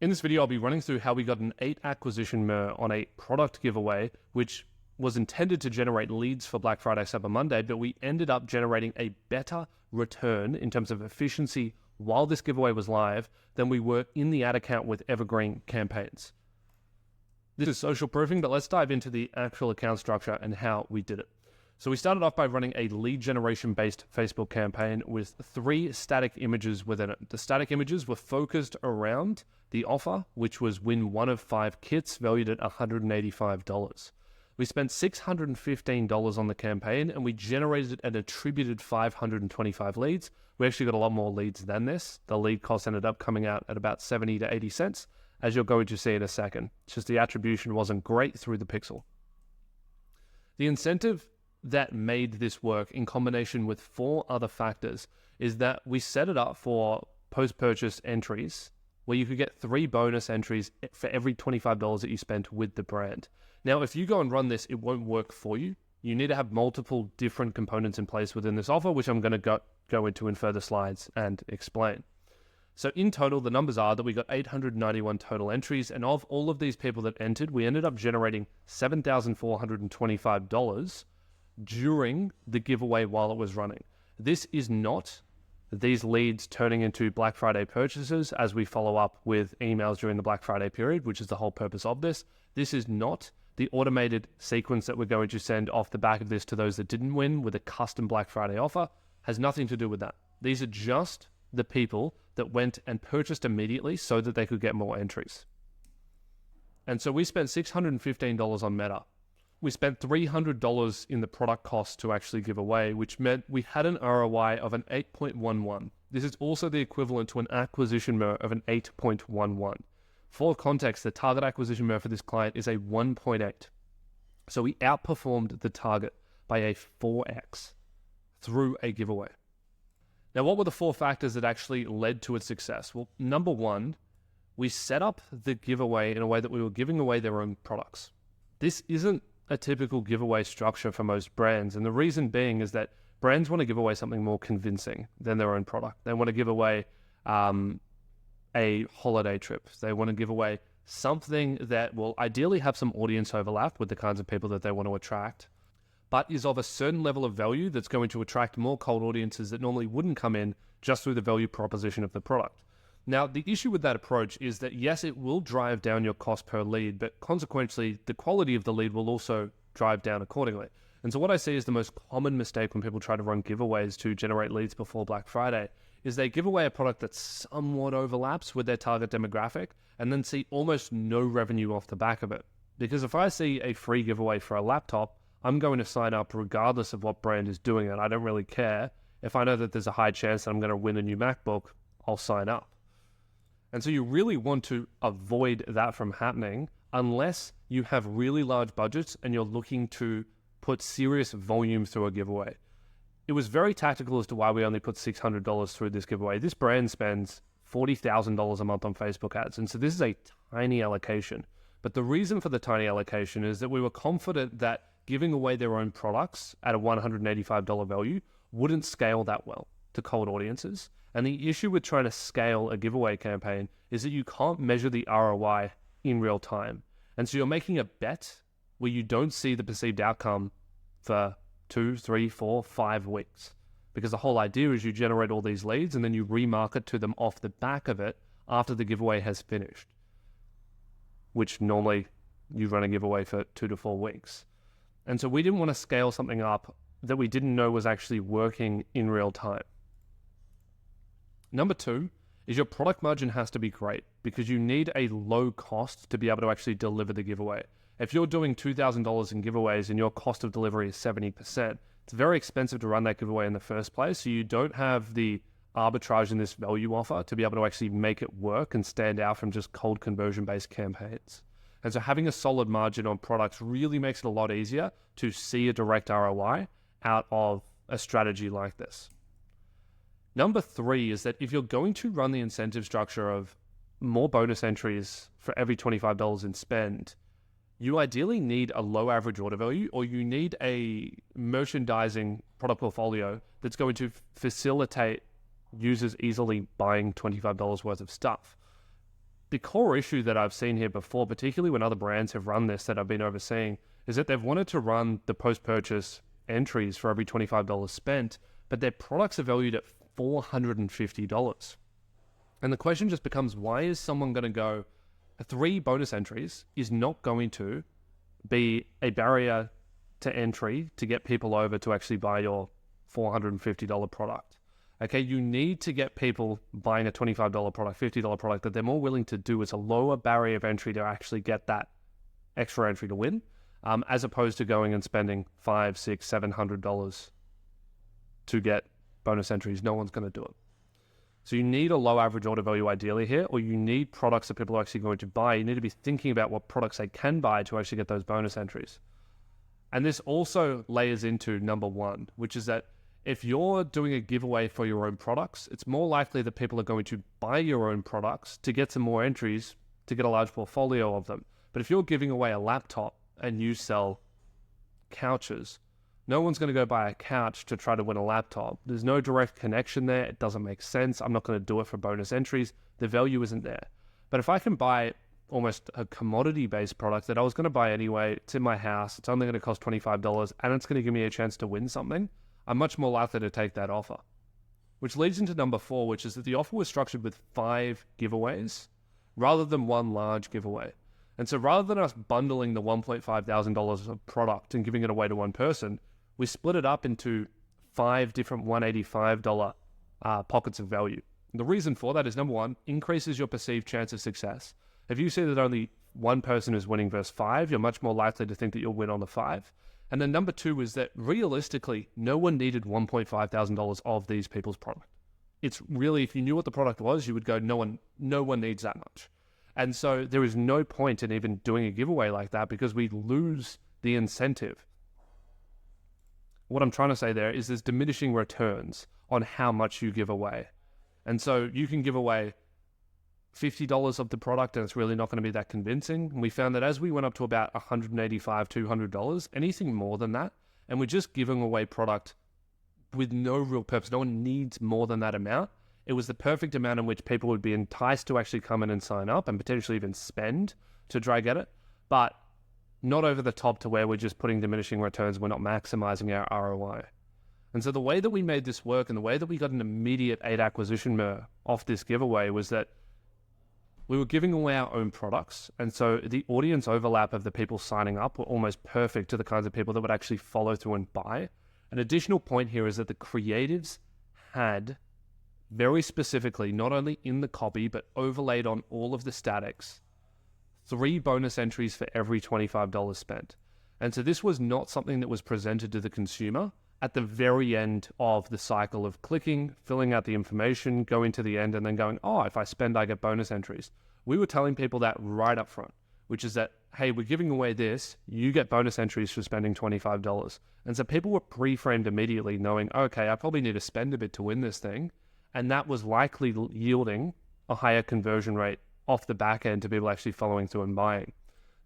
In this video, I'll be running through how we got an 8 acquisition MER on a product giveaway, which was intended to generate leads for Black Friday, Cyber Monday, but we ended up generating a better return in terms of efficiency while this giveaway was live than we were in the ad account with evergreen campaigns. This is social proofing, but let's dive into the actual account structure and how we did it. So we started off by running a lead generation-based Facebook campaign with 3 static images within it. The static images were focused around the offer, which was win 1 of 5 kits valued at $185. We spent $615 on the campaign and we generated an attributed 525 leads. We actually got a lot more leads than this. The lead cost ended up coming out at about 70 to 80 cents, as you're going to see in a second. It's just the attribution wasn't great through the pixel. The incentive that made this work in combination with 4 other factors is that we set it up for post-purchase entries where you could get 3 bonus entries for every $25 that you spent with the brand. Now, if you go and run this, it won't work for you. You need to have multiple different components in place within this offer, which I'm going to go into in further slides and explain. So in total, the numbers are that we got 891 total entries, and of all of these people that entered, we ended up generating $7,425 during the giveaway while it was running. This is not these leads turning into Black Friday purchases as we follow up with emails during the Black Friday period, which is the whole purpose of this. This is not the automated sequence that we're going to send off the back of this to those that didn't win with a custom Black Friday offer. Has nothing to do with that. These are just the people that went and purchased immediately so that they could get more entries. And so we spent $615 on Meta. We spent $300 in the product cost to actually give away, which meant we had an ROI of an 8.11. This is also the equivalent to an acquisition MER of an 8.11. For context, the target acquisition MER for this client is a 1.8. So we outperformed the target by a 4x through a giveaway. Now, what were the 4 factors that actually led to its success? Well, number 1, we set up the giveaway in a way that we were giving away their own products. This isn't a typical giveaway structure for most brands, and the reason being is that brands want to give away something more convincing than their own product. They want to give away a holiday trip. They want to give away something that will ideally have some audience overlap with the kinds of people that they want to attract, but is of a certain level of value that's going to attract more cold audiences that normally wouldn't come in just through the value proposition of the product. Now, the issue with that approach is that, yes, it will drive down your cost per lead, but consequently, the quality of the lead will also drive down accordingly. And so what I see is the most common mistake when people try to run giveaways to generate leads before Black Friday is they give away a product that somewhat overlaps with their target demographic and then see almost no revenue off the back of it. Because if I see a free giveaway for a laptop, I'm going to sign up regardless of what brand is doing it. I don't really care. If I know that there's a high chance that I'm going to win a new MacBook, I'll sign up. And so you really want to avoid that from happening unless you have really large budgets and you're looking to put serious volume through a giveaway. It was very tactical as to why we only put $600 through this giveaway. This brand spends $40,000 a month on Facebook ads, and so this is a tiny allocation. But the reason for the tiny allocation is that we were confident that giving away their own products at a $185 value wouldn't scale that well to cold audiences. And the issue with trying to scale a giveaway campaign is that you can't measure the ROI in real time. And so you're making a bet where you don't see the perceived outcome for 2, 3, 4, 5 weeks. Because the whole idea is you generate all these leads and then you remarket to them off the back of it after the giveaway has finished, which normally you run a giveaway for 2 to 4 weeks. And so we didn't want to scale something up that we didn't know was actually working in real time. Number 2 is your product margin has to be great because you need a low cost to be able to actually deliver the giveaway. If you're doing $2,000 in giveaways and your cost of delivery is 70%, it's very expensive to run that giveaway in the first place. So you don't have the arbitrage in this value offer to be able to actually make it work and stand out from just cold conversion-based campaigns. And so having a solid margin on products really makes it a lot easier to see a direct ROI out of a strategy like this. Number 3 is that if you're going to run the incentive structure of more bonus entries for every $25 in spend, you ideally need a low average order value, or you need a merchandising product portfolio that's going to facilitate users easily buying $25 worth of stuff. the core issue that I've seen here before, particularly when other brands have run this that I've been overseeing, is that they've wanted to run the post-purchase entries for every $25 spent, but their products are valued at $450. And the question just becomes, why is someone going to go, 3 bonus entries is not going to be a barrier to entry to get people over to actually buy your $450 product? Okay, you need to get people buying a $25 product, $50 product that they're more willing to do. It's a lower barrier of entry to actually get that extra entry to win, as opposed to going and spending $500, $600, $700 to get bonus entries. No one's going to do it. So you need a low average order value ideally here, or you need products that people are actually going to buy. You need to be thinking about what products they can buy to actually get those bonus entries. And this also layers into number 1, which is that if you're doing a giveaway for your own products, it's more likely that people are going to buy your own products to get some more entries to get a large portfolio of them. But if you're giving away a laptop and you sell couches, no one's going to go buy a couch to try to win a laptop. There's no direct connection there. It doesn't make sense. I'm not going to do it for bonus entries. The value isn't there. But if I can buy almost a commodity-based product that I was going to buy anyway, it's in my house, it's only going to cost $25, and it's going to give me a chance to win something, I'm much more likely to take that offer. Which leads into number 4, which is that the offer was structured with 5 giveaways rather than 1 large giveaway. And so rather than us bundling the $1,500 of product and giving it away to one person, we split it up into 5 different $185 pockets of value. And the reason for that is, number 1, increases your perceived chance of success. If you see that only 1 person is winning versus 5, you're much more likely to think that you'll win on the 5. And then number 2 is that realistically, no one needed $1,500 of these people's product. It's really, if you knew what the product was, you would go, no one needs that much. And so there is no point in even doing a giveaway like that because we lose the incentive. What I'm trying to say there is there's diminishing returns on how much you give away. And so you can give away $50 of the product and it's really not going to be that convincing. And we found that as we went up to about $185, $200, anything more than that, and we're just giving away product with no real purpose, no one needs more than that amount, it was the perfect amount in which people would be enticed to actually come in and sign up and potentially even spend to try get it, but not over the top to where we're just putting diminishing returns, we're not maximizing our ROI. And so the way that we made this work and the way that we got an immediate 8 acquisition MER off this giveaway was that we were giving away our own products. And so the audience overlap of the people signing up were almost perfect to the kinds of people that would actually follow through and buy. An additional point here is that the creatives had very specifically, not only in the copy, but overlaid on all of the statics, 3 bonus entries for every $25 spent. And so this was not something that was presented to the consumer at the very end of the cycle of clicking, filling out the information, going to the end, and then going, oh, if I spend, I get bonus entries. We were telling people that right up front, which is that, hey, we're giving away this, you get bonus entries for spending $25. And so people were pre-framed immediately knowing, okay, I probably need to spend a bit to win this thing. And that was likely yielding a higher conversion rate off the back end to people actually following through and buying.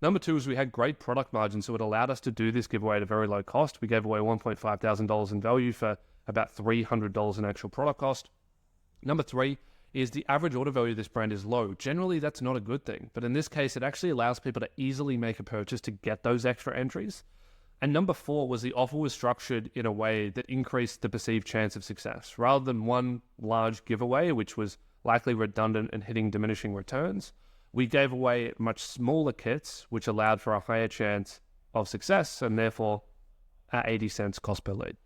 Number 2 is we had great product margins, so it allowed us to do this giveaway at a very low cost. We gave away $1,500 in value for about $300 in actual product cost. Number 3 is the average order value of this brand is low. Generally, that's not a good thing, but in this case, it actually allows people to easily make a purchase to get those extra entries. And number 4 was the offer was structured in a way that increased the perceived chance of success. Rather than one large giveaway, which was likely redundant and hitting diminishing returns, we gave away much smaller kits, which allowed for a higher chance of success and therefore at 80 cents cost per lead.